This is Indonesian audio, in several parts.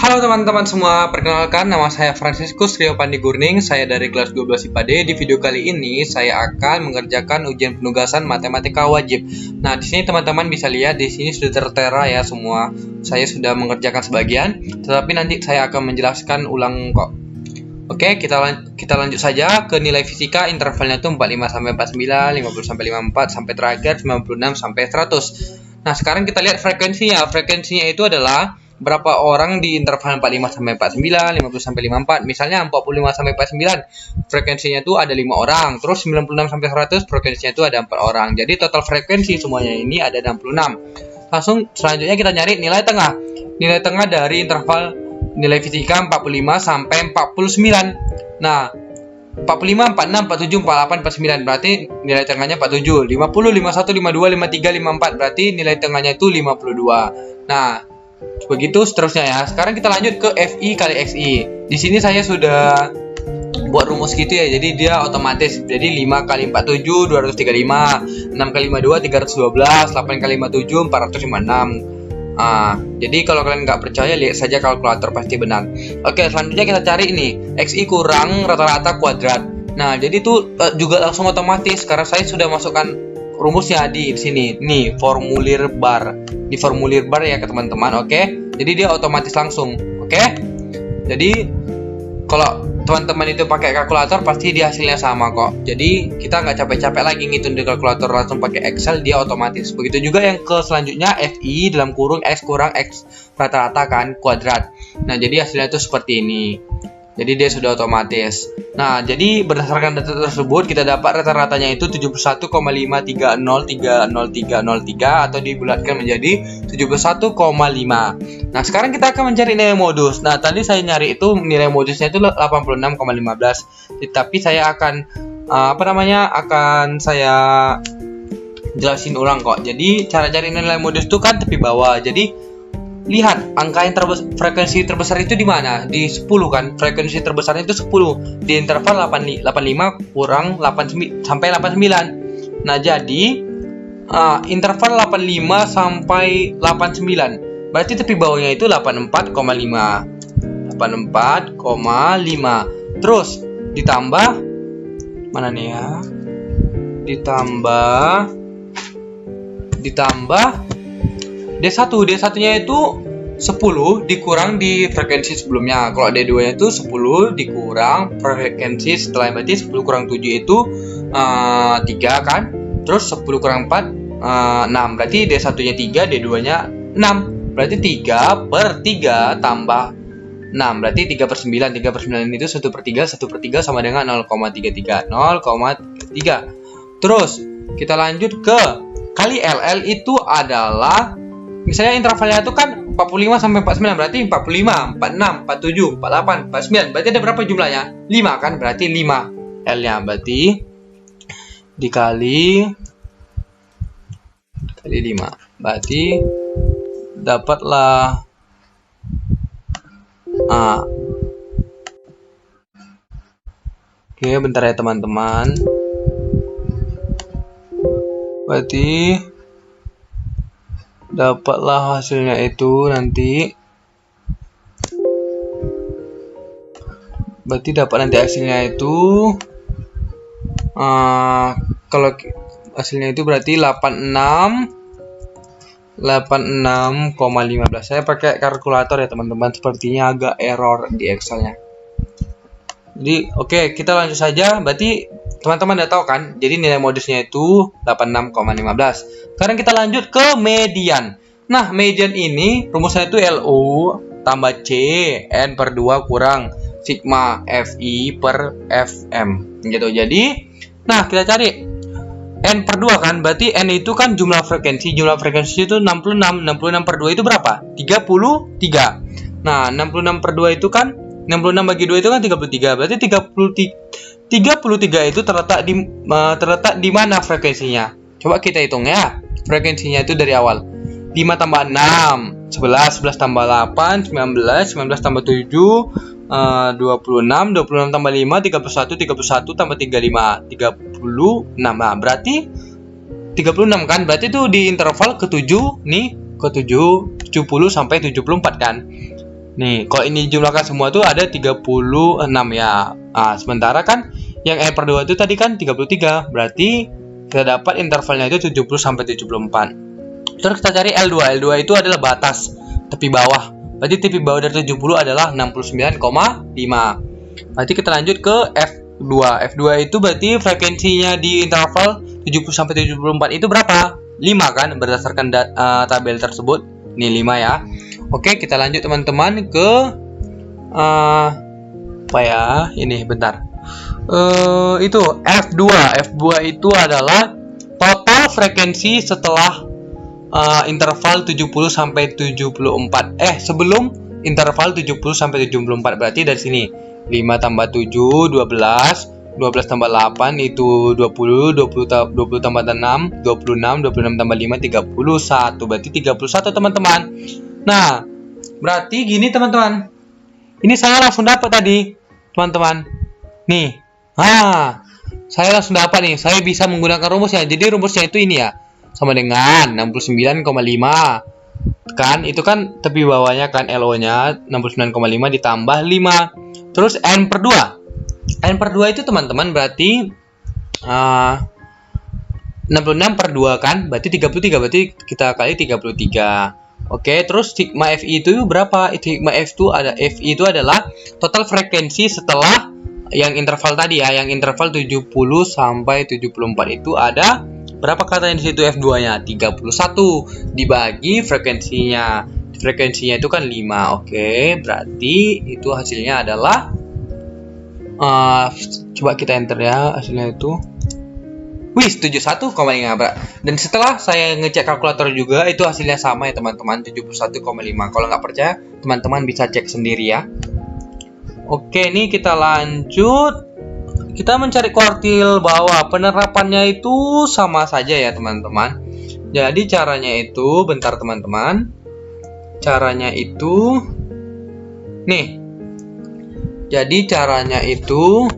Halo teman-teman semua, perkenalkan nama saya Franciscus Rio Pandi Gurning, saya dari kelas 12 IPA D. Di video kali ini saya akan mengerjakan ujian penugasan matematika wajib. Nah, di sini teman-teman bisa lihat di sini sudah tertera ya semua. Saya sudah mengerjakan sebagian, tetapi nanti saya akan menjelaskan ulang kok. Oke, kita lanjut saja ke nilai fisika. Intervalnya itu 45 sampai 49, 50 sampai 54 sampai terakhir 96 sampai 100. Nah, sekarang kita lihat frekuensinya. Frekuensinya itu adalah berapa orang di interval 45 sampai 49, 50 sampai 54. Misalnya 45 sampai 49, frekuensinya itu ada 5 orang. Terus 96 sampai 100, frekuensinya itu ada 4 orang. Jadi total frekuensi semuanya ini ada 66. Langsung selanjutnya kita nyari nilai tengah. Nilai tengah dari interval nilai fisika 45 sampai 49. Nah, 45, 46, 47, 48, 49. Berarti nilai tengahnya 47. 50, 51, 52, 53, 54. Berarti nilai tengahnya itu 52. Nah, begitu seterusnya ya. Sekarang kita lanjut ke FI kali XI. Di sini saya sudah buat rumus gitu ya. Jadi dia otomatis. Jadi 5 kali 47 235, 6 kali 52 312, 8 kali 57 456. Jadi kalau kalian nggak percaya, lihat saja kalkulator, pasti benar. Oke, selanjutnya kita cari ini XI kurang rata-rata kuadrat. Nah, jadi itu juga langsung otomatis karena saya sudah masukkan rumusnya di sini. Nih, formulir bar. Di formulir bar ya ke teman-teman, oke? Jadi dia otomatis langsung, oke? Jadi kalau teman-teman itu pakai kalkulator pasti dia hasilnya sama kok. Jadi kita nggak capek-capek lagi ngitung di kalkulator, langsung pakai Excel, dia otomatis. Begitu juga yang ke selanjutnya FI dalam kurung X kurang X rata-rata kan kuadrat. Nah, jadi hasilnya itu seperti ini. Jadi dia sudah otomatis. Nah, jadi berdasarkan data tersebut kita dapat rata-ratanya itu 71,5303003 atau dibulatkan menjadi 71,5. Nah, sekarang kita akan mencari nilai modus. Nah, tadi saya nyari itu nilai modusnya itu 86,15. Tapi saya akan akan saya jelasin ulang kok. Jadi cara cari nilai modus itu kan tepi bawah. Jadi lihat angka yang frekuensi terbesar itu di mana? Di 10 kan. Frekuensi terbesarnya itu 10 di interval 85 kurang 89 sampai 89. Nah, jadi interval 85 sampai 89. Berarti tepi bawahnya itu 84,5. 84,5. Terus ditambah mana nih ya? Ditambah D1 nya itu 10 dikurang di frekuensi sebelumnya. Kalau D2 nya itu 10 dikurang frekuensi setelah, berarti 10 kurang 7 itu 3 kan. Terus 10 kurang 4 6. Berarti D1 nya 3, D2 nya 6. Berarti 3 per 3 tambah 6. Berarti 3 per 9. 3 per 9 itu 1 per 3. 1 per 3 sama dengan 0,33. 0,3. Terus kita lanjut ke kali LL itu adalah, misalnya intervalnya itu kan 45 sampai 49, berarti 45, 46, 47, 48, 49. Berarti ada berapa jumlahnya? 5 kan? Berarti 5 L-nya. Berarti dikali 5. Berarti dapatlah Oke, bentar ya teman-teman. Berarti dapatlah hasilnya itu nanti. Berarti dapat nanti hasilnya itu kalau hasilnya itu berarti 86,15. Saya pakai kalkulator ya teman-teman, sepertinya agak error di Excelnya. Jadi oke, kita lanjut saja. Berarti teman-teman udah tahu kan? Jadi nilai modusnya itu 86,15. Sekarang kita lanjut ke median. Nah, median ini rumusnya itu LU tambah C N per 2 kurang sigma FI per FM gitu. Jadi, nah kita cari N per 2 kan. Berarti N itu kan jumlah frekuensi. Jumlah frekuensi itu 66. 66 per 2 itu berapa? 33. Nah, 66 per 2 itu kan 66 bagi 2 itu kan 33. Berarti 33 itu terletak di mana frekuensinya? Coba kita hitung ya. Frekuensinya itu dari awal. 5 tambah 6, 11, 11 tambah 8, 19, 19 tambah 7, 26, 26 tambah 5, 31, 31 tambah 35, 36. Nah, berarti 36 kan? Berarti itu di interval ke-7 nih, ke-7 70 sampai 74 kan? Nih, kalau ini jumlahkan semua tuh ada 36 ya. Sementara kan yang n per 2 itu tadi kan 33. Berarti kita dapat intervalnya itu 70 sampai 74. Terus kita cari L2. L2 itu adalah batas tepi bawah. Berarti tepi bawah dari 70 adalah 69,5. Berarti kita lanjut ke F2. F2 itu berarti frekuensinya di interval 70 sampai 74 itu berapa? 5 kan berdasarkan tabel tersebut. Ini 5 ya. Oke, kita lanjut teman-teman ke apa ya? Ini bentar. Itu F2. F2 itu adalah total frekuensi setelah interval 70 sampai 74. Sebelum interval 70 sampai 74. Berarti dari sini 5 tambah 7 12, 12 tambah 8 itu 20, 20 tambah 6 26, 26 tambah 5 31. Berarti 31 teman-teman. Nah, berarti gini teman-teman. Ini saya langsung dapat tadi, teman-teman. Nih. Saya langsung dapat nih. Saya bisa menggunakan rumusnya. Jadi rumusnya itu ini ya. Sama dengan 69,5. Kan itu kan tepi bawahnya kan LO-nya 69,5 ditambah 5. Terus N per 2. N per 2 itu teman-teman berarti 66 per 2 kan? Berarti 33. Berarti kita kali 33. Oke, terus sigma Fi itu berapa? Sigma Fi itu adalah total frekuensi setelah yang interval tadi ya, yang interval 70 sampai 74 itu ada berapa katanya di situ F2-nya? 31 dibagi frekuensinya. Frekuensinya itu kan 5. Oke, berarti itu hasilnya adalah coba kita enter ya, hasilnya itu 71,5. Dan setelah saya ngecek kalkulator juga, itu hasilnya sama ya teman-teman, 71,5. Kalau nggak percaya, teman-teman bisa cek sendiri ya. Oke, ini kita lanjut. Kita mencari kuartil bawah. Penerapannya itu sama saja ya teman-teman. Jadi caranya itu, bentar teman-teman. Caranya itu, nih. Jadi caranya itu,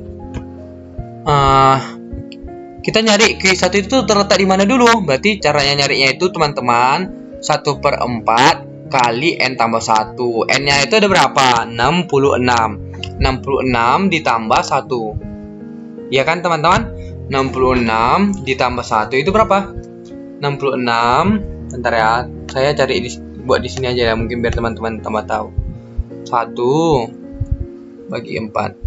kita nyari Q1 itu terletak di mana dulu? Berarti caranya nyarinya itu teman-teman 1/4 kali N tambah 1. N-nya itu ada berapa? 66. 66 ditambah 1. Ya kan teman-teman? 66 ditambah 1 itu berapa? 66. Bentar ya. Saya cari buat di sini aja ya, mungkin biar teman-teman tambah tahu. 1 bagi 4.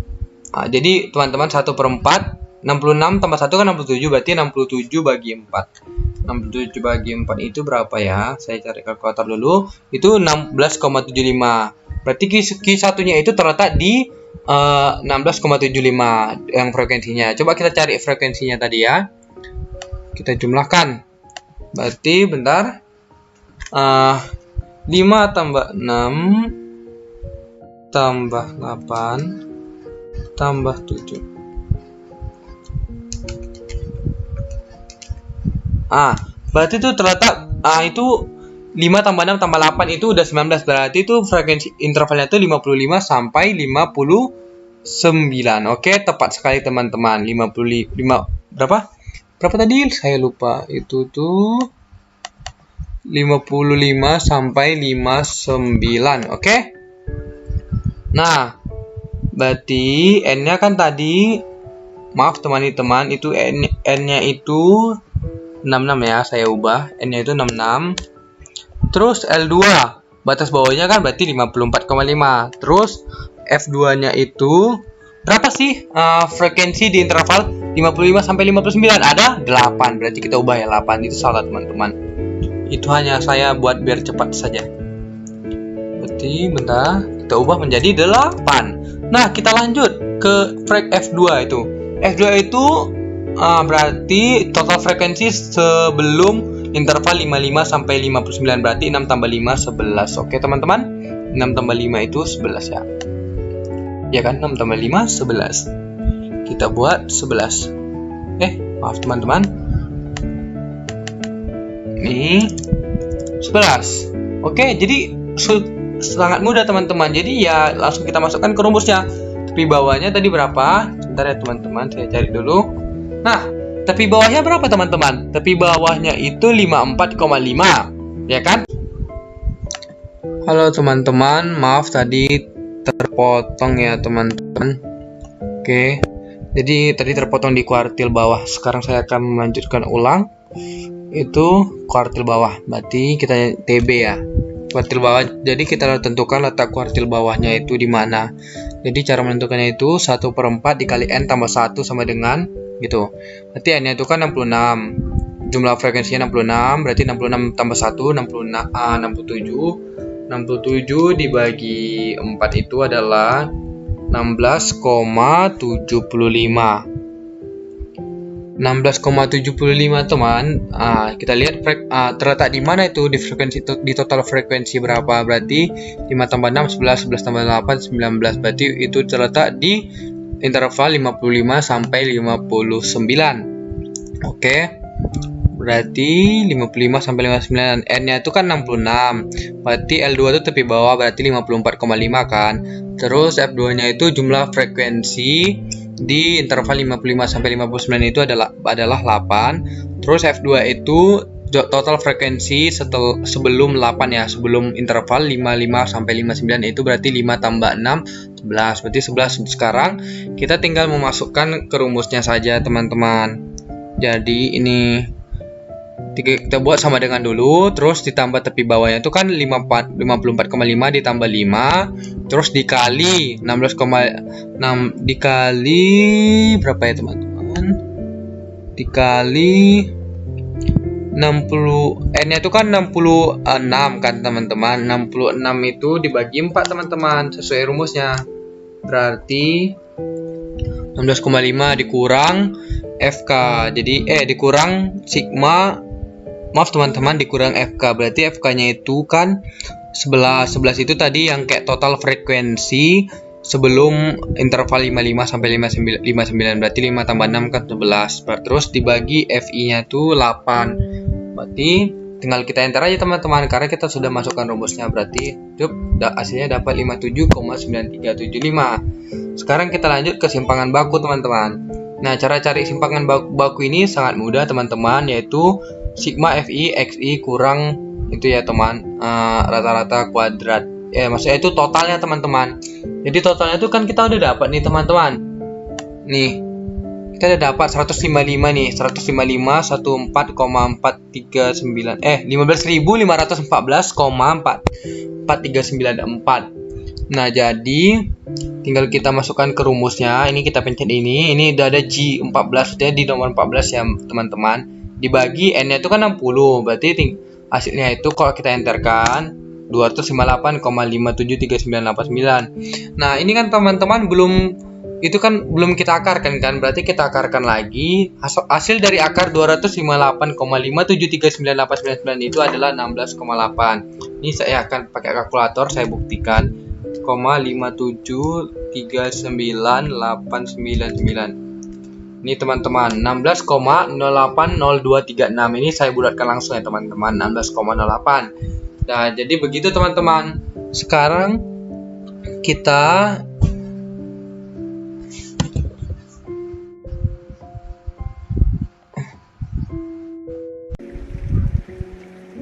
Jadi teman-teman 1/4 66 tambah 1 kan 67, berarti 67 bagi 4. 67 bagi 4 itu berapa ya? Saya cari kalkulator dulu. Itu 16,75. Berarti Q1-nya itu terletak di 16,75 yang frekuensinya. Coba kita cari frekuensinya tadi ya. Kita jumlahkan. Berarti bentar. 5 tambah 6 tambah 8 tambah 7. Berarti itu terletak itu 5 tambah 6 tambah 8 itu udah 19. Berarti itu frekuensi intervalnya itu 55 sampai 59. Oke, tepat sekali teman-teman. 55 berapa? Berapa tadi? Saya lupa. Itu tuh 55 sampai 59. Oke. Nah, berarti N-nya kan tadi, maaf teman-teman, itu N-nya itu 66 ya, saya ubah. N-nya itu 66. Terus L2, batas bawahnya kan berarti 54,5. Terus F2-nya itu berapa sih frekuensi di interval 55 sampai 59? Ada 8. Berarti kita ubah ya 8. Itu salah teman-teman. Itu hanya saya buat biar cepat saja. Berarti bentar, kita ubah menjadi 8. Nah, kita lanjut ke F2 itu. F2 itu berarti total frekuensi sebelum interval 55 sampai 59, berarti 6 tambah 5 11. Oke teman-teman, 6 tambah 5 itu 11 ya. Ya kan, 6 tambah 5 11. Kita buat 11. Maaf teman-teman. Ini 11. Oke, jadi sangat mudah teman-teman. Jadi ya langsung kita masukkan ke rumusnya. Tapi bawahnya tadi berapa? Sebentar ya teman-teman, saya cari dulu. Nah, tepi bawahnya berapa teman-teman? Tepi bawahnya itu 54,5, ya kan? Halo teman-teman, maaf tadi terpotong ya teman-teman. Oke, jadi tadi terpotong di kuartil bawah. Sekarang saya akan melanjutkan ulang. Itu kuartil bawah, berarti kita TB ya. Kuartil bawah, jadi kita tentukan letak kuartil bawahnya itu di mana. Jadi cara menentukannya itu 1/4 dikali N tambah 1 sama dengan gitu. Berarti N nya itu kan 66. Jumlah frekuensinya 66, berarti 66 tambah 1, 67. 67 dibagi 4 itu adalah 16,75. 16,75 teman. Kita lihat terletak di mana itu di frekuensi, di total frekuensi berapa. Berarti 5 tambah 6 11, 11 tambah 8 19. Berarti itu terletak di interval 55 sampai 59. Oke. Berarti 55 sampai 59. N-nya itu kan 66. Berarti L2 itu tepi bawah, berarti 54,5 kan. Terus F2-nya itu jumlah frekuensi di interval 55 sampai 59 itu adalah 8. Terus F2 itu total frekuensi sebelum 8 ya, sebelum interval 55 sampai 59 itu berarti 5 tambah 6 11. Berarti 11. Sekarang kita tinggal memasukkan ke rumusnya saja teman-teman. Jadi ini kita buat sama dengan dulu, terus ditambah tepi bawahnya itu kan 54,5 ditambah 5, terus dikali 16,6 dikali berapa ya teman-teman? Dikali 60, N-nya itu kan 66 kan teman-teman. 66 itu dibagi 4 teman-teman, sesuai rumusnya. Berarti 16,5 dikurang FK. Jadi dikurang sigma. Maaf teman-teman, dikurang FK. Berarti FK-nya itu kan 11. 11 itu tadi yang kayak total frekuensi sebelum interval 55 sampai 59. Berarti 5 tambah 6 kan 11. Terus dibagi FI-nya itu 8. Berarti tinggal kita enter aja teman-teman, karena kita sudah masukkan rumusnya. Berarti hasilnya dapat 57,9375. Sekarang kita lanjut ke simpangan baku teman-teman. Nah, cara cari simpangan baku ini sangat mudah teman-teman, yaitu sigma FI XI kurang itu ya teman, rata-rata kuadrat. Maksudnya itu totalnya teman-teman. Jadi totalnya itu kan kita udah dapat nih teman-teman. Nih, kita udah dapat 155 nih. 155 14,439 15.514,4394. Nah, jadi tinggal kita masukkan ke rumusnya. Ini kita pencet ini udah ada G14, jadi di nomor 14 ya teman-teman. Dibagi N-nya itu kan 60, berarti hasilnya itu kalau kita enterkan 258,573989. Nah, ini kan teman-teman belum kita akarkan kan, berarti kita akarkan lagi. Hasil dari akar 258,573989 itu adalah 16,8. Ini saya akan pakai kalkulator, saya buktikan. 0,573989. Ini teman-teman, 16,080236. Ini saya bulatkan langsung ya teman-teman, 16,08. Nah, jadi begitu teman-teman. Sekarang kita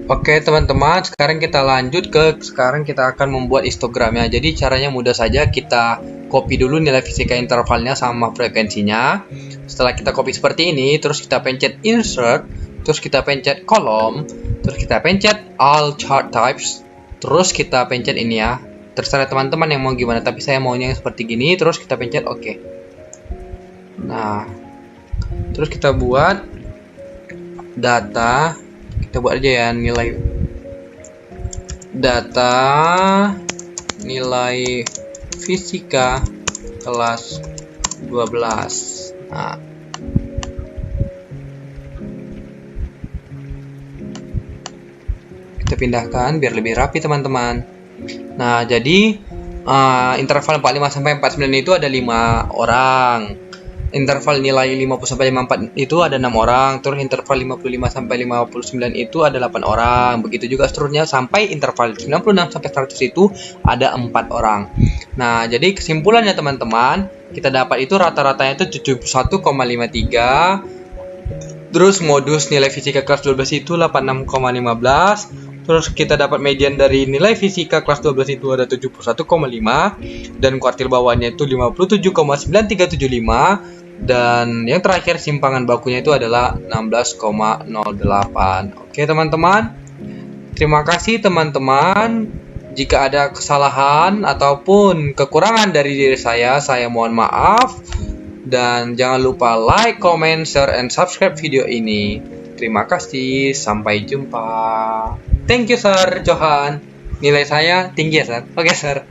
Oke teman-teman, sekarang kita akan membuat histogramnya. Jadi caranya mudah saja, kita copy dulu nilai fisika intervalnya sama frekuensinya. Setelah kita copy seperti ini, terus kita pencet insert, terus kita pencet kolom, terus kita pencet all chart types, terus kita pencet ini ya. Terserah teman-teman yang mau gimana, tapi saya maunya yang seperti gini, terus kita pencet OK. Nah, terus kita buat data. Kita buat aja ya nilai fisika kelas 12. Nah, kita pindahkan biar lebih rapi teman-teman. Nah, jadi interval 45 sampai 49 itu ada 5 orang. Interval nilai 50 sampai 54 itu ada 6 orang. Terus interval 55 sampai 59 itu ada 8 orang. Begitu juga seterusnya sampai interval 96 sampai 100 itu ada 4 orang. Nah, jadi kesimpulannya teman-teman, kita dapat itu rata-ratanya itu 71,53 Terus modus nilai fisika kelas 12 itu 86,15. Terus kita dapat median dari nilai fisika kelas 12 itu ada 71,5 dan kuartil bawahnya itu 57,9375 dan yang terakhir simpangan bakunya itu adalah 16,08. Oke, teman-teman. Terima kasih teman-teman. Jika ada kesalahan ataupun kekurangan dari diri saya mohon maaf. Dan jangan lupa like, comment, share, and subscribe video ini. Terima kasih, sampai jumpa. Thank you, Sir Johan. Nilai saya tinggi ya, Sir? Oke, Sir.